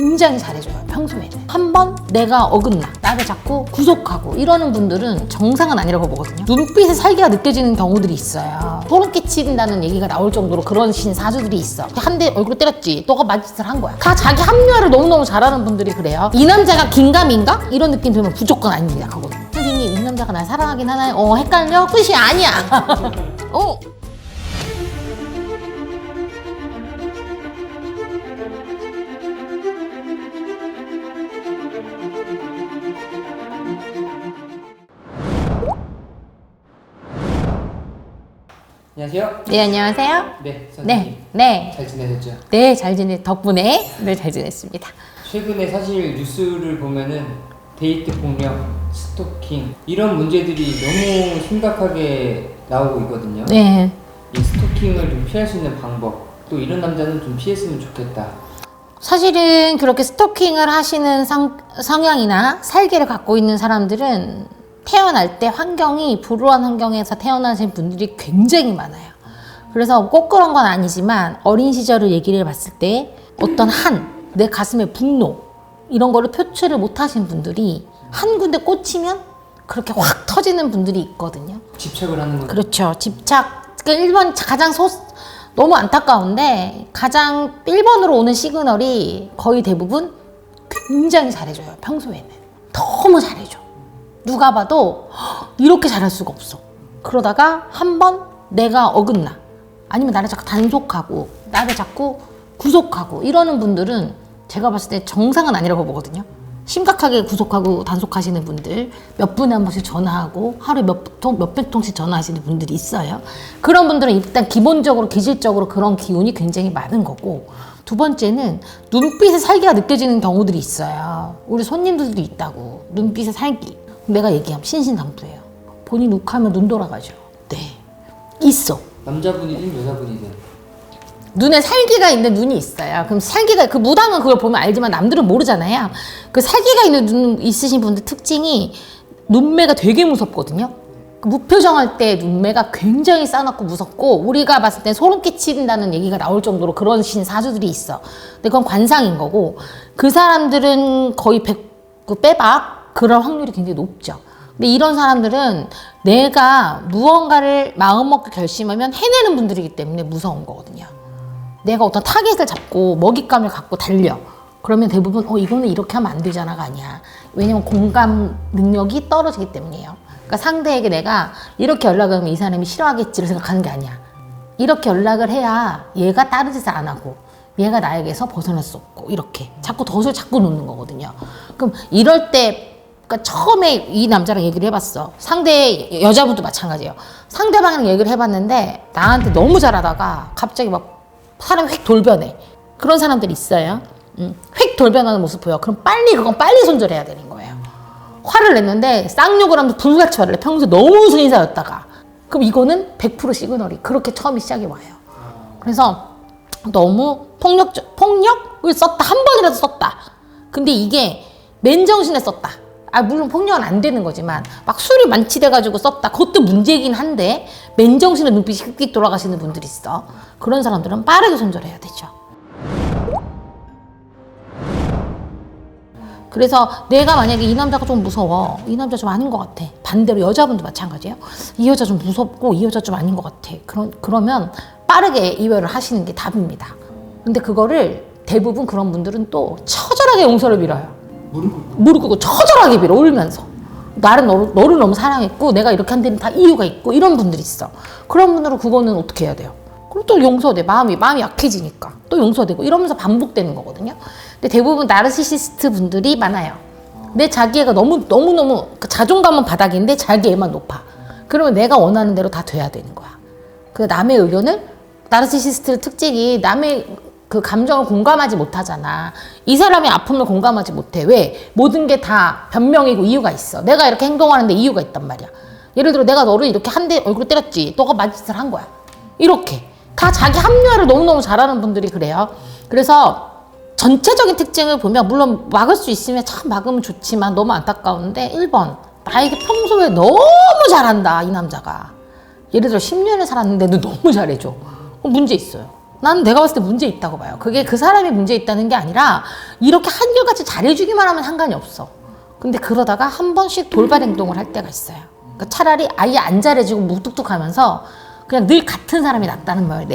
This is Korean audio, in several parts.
굉장히 잘해줘요. 평소에는 한 번 내가 어긋나 나를 자꾸 구속하고 이러는 분들은 정상은 아니라고 보거든요. 눈빛에 살기가 느껴지는 경우들이 있어요. 소름 끼친다는 얘기가 나올 정도로 그런 사주들이 있어. 한 대 얼굴 때렸지, 너가 맞짓을 한 거야. 다 자기 합리화를 너무너무 잘하는 분들이 그래요. 이 남자가 긴가민가? 이런 느낌 들면 무조건 아닙니다 하거든요. 선생님, 이 남자가 날 사랑하긴 하나요? 헷갈려? 끝이 아니야. 안녕하세요. 네, 안녕하세요. 네, 선생님. 네. 잘 지내셨죠? 네, 덕분에 잘 지냈습니다. 최근에 사실 뉴스를 보면은 데이트 폭력, 스토킹 이런 문제들이 너무 심각하게 나오고 있거든요. 네. 이 스토킹을 좀 피할 수 있는 방법, 또 이런 남자는 좀 피했으면 좋겠다. 사실은 그렇게 스토킹을 하시는 성향이나 살기를 갖고 있는 사람들은 태어날 때 환경이 불우한 환경에서 태어나신 분들이 굉장히 많아요. 그래서 꼭 그런 건 아니지만 어린 시절을 얘기를 해봤을 때 어떤 내 가슴의 분노 이런 거를 표출을 못 하신 분들이 한 군데 꽂히면 그렇게 확 터지는 분들이 있거든요. 집착을 하는 거죠. 그렇죠. 집착. 그러니까 1번 가장 너무 안타까운데 가장 1번으로 오는 시그널이 거의 대부분 굉장히 잘해줘요. 평소에는. 너무 잘해줘. 누가 봐도 이렇게 잘할 수가 없어. 그러다가 한 번 내가 어긋나. 아니면 나를 자꾸 단속하고 나를 자꾸 구속하고 이러는 분들은 제가 봤을 때 정상은 아니라고 보거든요. 심각하게 구속하고 단속하시는 분들, 몇 분에 한 번씩 전화하고 하루에 몇백 통씩 전화하시는 분들이 있어요. 그런 분들은 일단 기본적으로 기질적으로 그런 기운이 굉장히 많은 거고, 두 번째는 눈빛에 살기가 느껴지는 경우들이 있어요. 우리 손님들도 있다고. 눈빛에 살기. 내가 얘기하면 신신당부예요. 본인 욱하면 눈 돌아가죠. 네, 있어. 남자분이든 여자분이든. 눈에 살기가 있는 눈이 있어요. 그럼 살기가, 그 무당은 그걸 보면 알지만 남들은 모르잖아요. 그 살기가 있는 눈 있으신 분들 특징이 눈매가 되게 무섭거든요. 그 무표정할 때 눈매가 굉장히 싸납고 무섭고, 우리가 봤을 때 소름 끼친다는 얘기가 나올 정도로 그런 사주들이 있어. 근데 그건 관상인 거고, 그 사람들은 거의 빼박 그럴 확률이 굉장히 높죠. 근데 이런 사람들은 내가 무언가를 마음먹고 결심하면 해내는 분들이기 때문에 무서운 거거든요. 내가 어떤 타겟을 잡고 먹잇감을 갖고 달려. 그러면 대부분 이거는 이렇게 하면 안 되잖아가 아니야. 왜냐면 공감 능력이 떨어지기 때문이에요. 그러니까 상대에게 내가 이렇게 연락을 하면 이 사람이 싫어하겠지를 생각하는 게 아니야. 이렇게 연락을 해야 얘가 다른 짓을 안 하고 얘가 나에게서 벗어날 수 없고, 이렇게 자꾸 덫을 자꾸 놓는 거거든요. 그럼 이럴 때, 그러니까 처음에 이 남자랑 얘기를 해봤어. 상대 여자분도 마찬가지예요. 상대방이랑 얘기를 해봤는데 나한테 너무 잘하다가 갑자기 막 사람이 휙 돌변해. 그런 사람들이 있어요. 휙 돌변하는 모습 보여. 그럼 그건 빨리 손절해야 되는 거예요. 화를 냈는데 쌍욕을 하면서 불같이 화를 내. 평소에 너무 순인사였다가. 그럼 이거는 100% 시그널이 그렇게 처음에 시작이 와요. 그래서 너무 폭력을 썼다. 한 번이라도 썼다. 근데 이게 맨정신에 썼다. 물론 폭력은 안 되는 거지만 막 술이 만취돼가지고 썼다. 그것도 문제이긴 한데 맨정신에 눈빛이 휙휙 돌아가시는 분들이 있어. 그런 사람들은 빠르게 손절해야 되죠. 그래서 내가 만약에 이 남자가 좀 무서워, 이 남자 좀 아닌 것 같아. 반대로 여자분도 마찬가지예요. 이 여자 좀 무섭고 이 여자 좀 아닌 것 같아. 그러면 빠르게 이별을 하시는 게 답입니다. 근데 그거를 대부분 그런 분들은 또 처절하게 용서를 빌어요. 무릎 꿇고 처절하게 빌어, 울면서. 너를 너무 사랑했고 내가 이렇게 한 데는 다 이유가 있고, 이런 분들이 있어. 그런 분들은 그거는 어떻게 해야 돼요? 그럼 또 용서돼. 마음이 약해지니까 또 용서되고 이러면서 반복되는 거거든요. 근데 대부분 나르시시스트 분들이 많아요. 내 자기애가 너무 자존감은 바닥인데 자기애만 높아. 그러면 내가 원하는 대로 다 돼야 되는 거야. 그 남의 의견을, 나르시시스트 특징이 남의 그 감정을 공감하지 못하잖아. 이 사람의 아픔을 공감하지 못해. 왜? 모든 게 다 변명이고 이유가 있어. 내가 이렇게 행동하는데 이유가 있단 말이야. 예를 들어 내가 너를 이렇게 한 대 얼굴 때렸지. 너가 맞짓을 한 거야. 이렇게. 다 자기 합리화를 너무너무 잘하는 분들이 그래요. 그래서 전체적인 특징을 보면, 물론 막을 수 있으면 참 막으면 좋지만 너무 안타까운데, 1번. 나에게 평소에 너무 잘한다, 이 남자가. 예를 들어 10년을 살았는데도 너무 잘해줘. 문제 있어요. 나는 내가 봤을 때 문제 있다고 봐요. 그게 그 사람이 문제 있다는 게 아니라 이렇게 한결같이 잘해주기만 하면 상관이 없어. 근데 그러다가 한 번씩 돌발 행동을 할 때가 있어요. 그러니까 차라리 아예 안 잘해주고 무뚝뚝하면서 그냥 늘 같은 사람이 낫다는 말,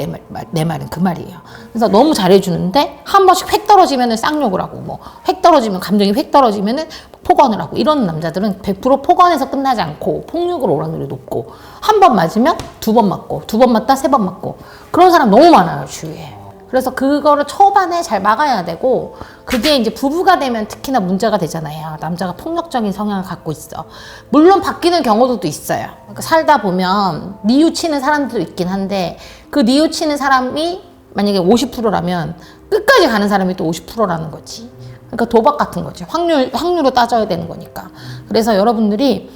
내 말은 그 말이에요. 그래서 너무 잘해주는데 한 번씩 획 떨어지면은 쌍욕을 하고 뭐 획 떨어지면 감정이 획 떨어지면은 폭언을 하고 이런 남자들은 100% 폭언에서 끝나지 않고 폭력으로 오를 확률이 높고 한 번 맞으면 2번 맞고 2번 맞다 3번 맞고 그런 사람 너무 많아요 주위에. 그래서 그거를 초반에 잘 막아야 되고 그게 이제 부부가 되면 특히나 문제가 되잖아요. 남자가 폭력적인 성향을 갖고 있어. 물론 바뀌는 경우도 있어요. 그러니까 살다 보면 뉘우치는 사람들도 있긴 한데 그 뉘우치는 사람이 만약에 50%라면 끝까지 가는 사람이 또 50%라는 거지. 그러니까 도박 같은 거지. 확률로 따져야 되는 거니까. 그래서 여러분들이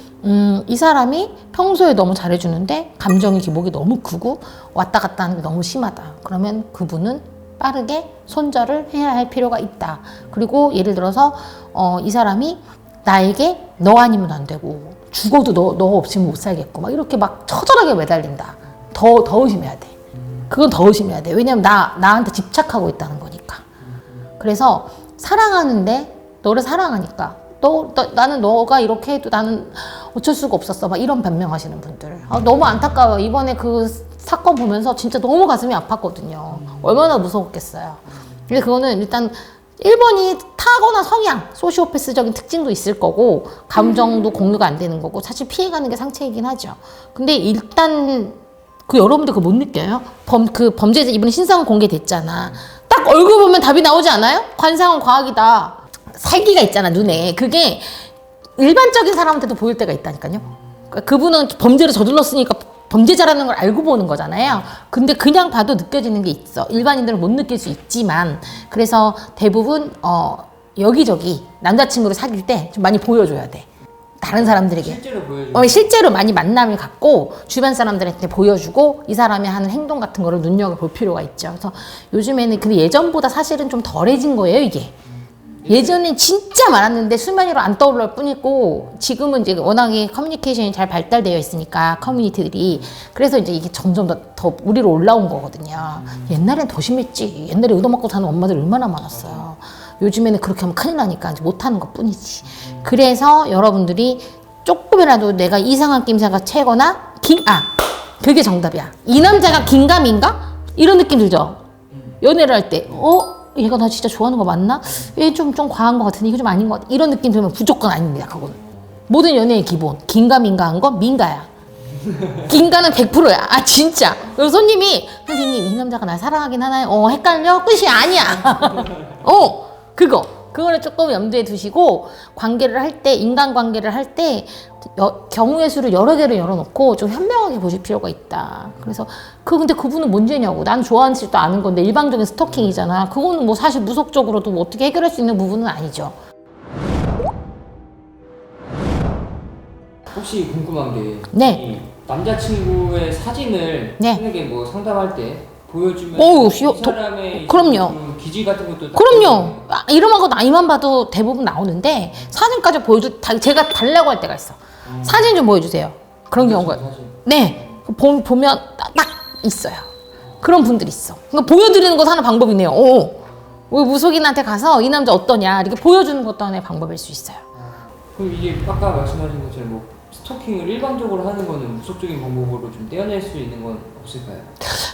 이 사람이 평소에 너무 잘해주는데 감정의 기복이 너무 크고 왔다 갔다 하는 게 너무 심하다. 그러면 그분은 빠르게 손절을 해야 할 필요가 있다. 그리고 예를 들어서 이 사람이 나에게 너 아니면 안 되고 죽어도 너 없이는 못 살겠고 막 이렇게 막 처절하게 매달린다. 더 의심해야 돼. 그건 더 의심해야 돼. 왜냐면 나한테 집착하고 있다는 거니까. 그래서 사랑하는데 너를 사랑하니까 나는 너가 이렇게 해도 나는 어쩔 수가 없었어. 막 이런 변명하시는 분들. 너무 안타까워요. 이번에 그 사건 보면서 진짜 너무 가슴이 아팠거든요. 얼마나 무서웠겠어요. 근데 그거는 일단 1번이 타고난 성향, 소시오패스적인 특징도 있을 거고 감정도 공유가 안 되는 거고 사실 피해가는 게 상체이긴 하죠. 근데 일단 여러분들 그거 못 느껴요? 범죄자 이번에 신상은 공개됐잖아. 딱 얼굴 보면 답이 나오지 않아요? 관상은 과학이다. 살기가 있잖아 눈에. 그게 일반적인 사람한테도 보일 때가 있다니까요. 그분은 범죄를 저질렀으니까 범죄자라는 걸 알고 보는 거잖아요. 근데 그냥 봐도 느껴지는 게 있어. 일반인들은 못 느낄 수 있지만 그래서 대부분 여기저기 남자친구를 사귈 때 좀 많이 보여줘야 돼. 다른 사람들에게 실제로 보여줘. 실제로 많이 만남을 갖고 주변 사람들한테 보여주고 이 사람이 하는 행동 같은 거를 눈여겨볼 필요가 있죠. 그래서 요즘에는 근데 예전보다 사실은 좀 덜해진 거예요 이게. 예전엔 진짜 많았는데 수면 위로 안 떠올릴 뿐이고 지금은 이제 워낙에 커뮤니케이션이 잘 발달되어 있으니까 커뮤니티들이 그래서 이제 이게 점점 더 우리로 올라온 거거든요. 옛날엔 더 심했지. 옛날에 얻어맞고 사는 엄마들 얼마나 많았어요. 요즘에는 그렇게 하면 큰일 나니까 이제 못하는 것 뿐이지. 그래서 여러분들이 조금이라도 내가 이상한 낌새가 채거나 그게 정답이야. 이 남자가 긴가민가? 이런 느낌 들죠? 연애를 할 때 얘가 나 진짜 좋아하는 거 맞나? 얘 좀 과한 거 같은데 이거 좀 아닌 거 같아. 이런 느낌 들면 무조건 아닙니다. 그거는 모든 연애의 기본 긴가민가한 건 민가야. 긴가는 100%야. 진짜. 그리고 손님이 선생님 이 남자가 날 사랑하긴 하나요? 헷갈려? 끝이 아니야. 그거를 조금 염두에 두시고 관계를 할 때 인간관계를 할 때 경우의 수를 여러 개를 열어놓고 좀 현명하게 보실 필요가 있다. 그래서 근데 그분은 문제냐고. 난 좋아하지도 않은 건데 일방적인 스토킹이잖아. 그거는 뭐 사실 무속적으로도 뭐 어떻게 해결할 수 있는 부분은 아니죠. 혹시 궁금한 게 네. 이 남자친구의 사진을 네. 만약에 뭐 상담할 때 보여주면 이 사람의 그럼요. 그 기질 같은 것도 그럼요. 이름하고 나이만 봐도 대부분 나오는데 사진까지 제가 달라고 할 때가 있어. 사진 좀 보여주세요. 그런 경우가 네 보면 딱 있어요. 그런 분들이 있어. 그러니까 보여드리는 것도 하나 방법이네요. 우리 무속인한테 가서 이 남자 어떠냐 이렇게 보여주는 것도 하나의 방법일 수 있어요. 그럼 이게 아까 말씀하신 것처럼 뭐 스토킹을 일반적으로 하는 거는 무속적인 방법으로 좀 떼어낼 수 있는 건 없을까요?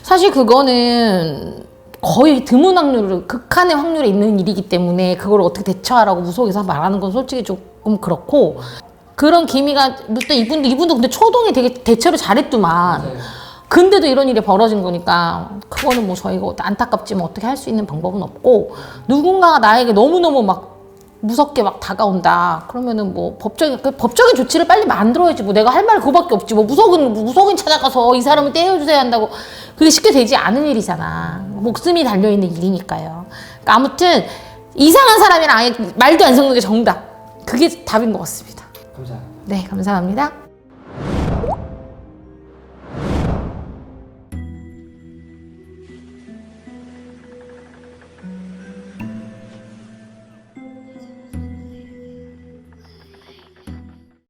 사실 그거는 거의 드문 확률로 극한의 확률에 있는 일이기 때문에 그걸 어떻게 대처하라고 무속에서 말하는 건 솔직히 조금 그렇고 그런 기미가 또 이분도 근데 초동이 되게 대처를 잘했더만. 맞아요. 근데도 이런 일이 벌어진 거니까 그거는 뭐 저희가 안타깝지만 어떻게 할 수 있는 방법은 없고 누군가가 나에게 너무너무 막 무섭게 막 다가온다. 그러면은 뭐 법적인 조치를 빨리 만들어야지. 뭐 내가 할 말 그거밖에 없지. 뭐 무속인 찾아가서 이 사람을 떼어주세요 한다고 그게 쉽게 되지 않은 일이잖아. 목숨이 달려있는 일이니까요. 그러니까 아무튼 이상한 사람이랑 아예 말도 안 섞는 게 정답. 그게 답인 것 같습니다. 감사합니다. 네, 감사합니다.